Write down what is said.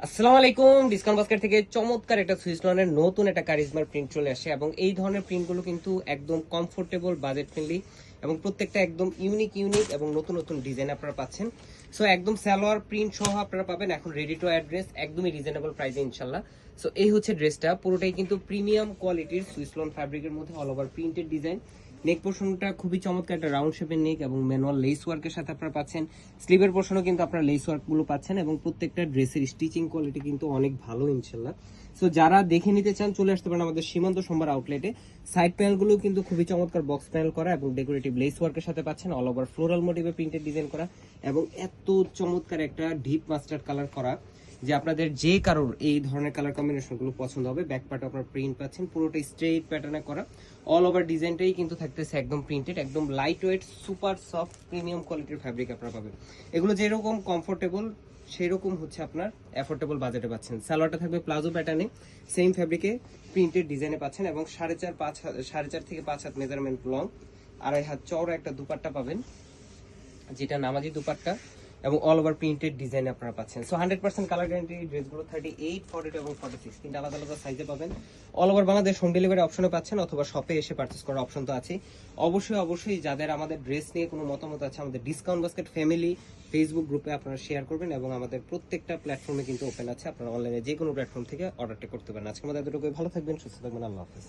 আসসালামু আলাইকুম। Discount basket থেকে চমৎকার একটা সুইস লনের নতুন একটা কারিজমার প্রিন্ট চলে আসে এবং এই ধরনের প্রিন্টগুলো কিন্তু একদম কমফোর্টেবল, বাজেট ফ্রেন্ডলি এবং প্রত্যেকটা একদম ইউনিক ইউনিক এবং নতুন নতুন ডিজাইন আপনারা পাচ্ছেন। সো একদম সালোয়ার প্রিন্ট সহ আপনারা পাবেন এখন রেডি টু অ্যাড্রেস একদমই রিজনেবল প্রাইসে ইনশাল্লাহ। সো এই হচ্ছে ড্রেসটা, পুরোটাই কিন্তু প্রিমিয়াম কোয়ালিটির সুইস লন ফ্যাব্রিকের মধ্যে অল ওভার প্রিন্টেড ডিজাইন। নেক পোর্শনটা খুবই চমৎকার একটা রাউন্ড শেপের নেক এবং ম্যানুয়াল লেস ওয়ার্কের সাথে আপনারা পাচ্ছেন। স্লিভের পোর্শনও কিন্তু আপনারা লেস ওয়ার্কগুলো পাচ্ছেন এবং প্রত্যেকটা ড্রেসের স্টিচিং কোয়ালিটি কিন্তু অনেক ভালো ইনশাল্লাহ। সো যারা দেখে নিতে চান চলে আসতে পারেন আমাদের সীমান্ত সোমবার আউটলেটে। সাইড প্যানেলগুলো কিন্তু খুবই চমৎকার বক্স প্যানেল করা এবং ডেকোরেটিভ লেস ওয়ার্কের সাথে পাচ্ছেন, অল ওভার ফ্লোরাল মোটিভে প্রিন্টেড ডিজাইন করা এবং এত চমৎকার একটা ডিপ মাস্টার্ড কালার করা যে আপনাদের যে কারোর এই ধরনের কালার কম্বিনেশনগুলো পছন্দ হবে। ব্যাক পার্টে আপনারা প্রিন্ট পাচ্ছেন, পুরোটা স্ট্রেট প্যাটার্নে করা, অল ওভার ডিজাইনটাই কিন্তু থাকতেছে একদম প্রিন্টেড, একদম light weight super soft premium কোয়ালিটির ফ্যাব্রিক আপনারা পাবেন। এগুলো যেরকম কমফোর্টেবল সেই রকম হচ্ছে আপনার অ্যাফোর্ডেবল বাজেটে পাচ্ছেন। সালোয়ারটা থাকবে প্লাজো প্যাটার্নে, সেম ফ্যাব্রিকে প্রিন্টেড ডিজাইনে পাচ্ছেন এবং 4.5 থেকে 5 হাত মেজারমেন্ট লং, 2.5 হাত চওড়া একটা দুপাট্টা পাবেন যেটা নামাজি দুপাট্টা এবং অল ওভার প্রিন্টেড ডিজাইন আপনারা পাচ্ছেন। সো 100% কালার গ্যারান্টি ড্রেসগুলো 38, 42 এবং 46 তিনটা আলাদা আলাদা সাইজে পাবেন। All over Bangladesh home delivery অপশনে পাচ্ছেন অথবা শপে এসে পারচেস করার অপশন তো আছে। অবশ্যই অবশ্যই যাদের আমাদের ড্রেস নিয়ে কোনো মতামত আছে আমাদের ডিসকাউন্ট বাস্কেট ফ্যামিলি ফেসবুক গ্রুপে আপনারা শেয়ার করবেন এবং আমাদের প্রত্যেকটা প্ল্যাটফর্মে কিন্তু ওপেন আছে, আপনারা অনলাইনে যে কোনো প্ল্যাটফর্ম থেকে অর্ডারটা করতে পারেন। আজকে আমাদের এতটুকুই, ভালো থাকবেন, সুস্থ থাকবেন, আল্লাহ হাফেজ।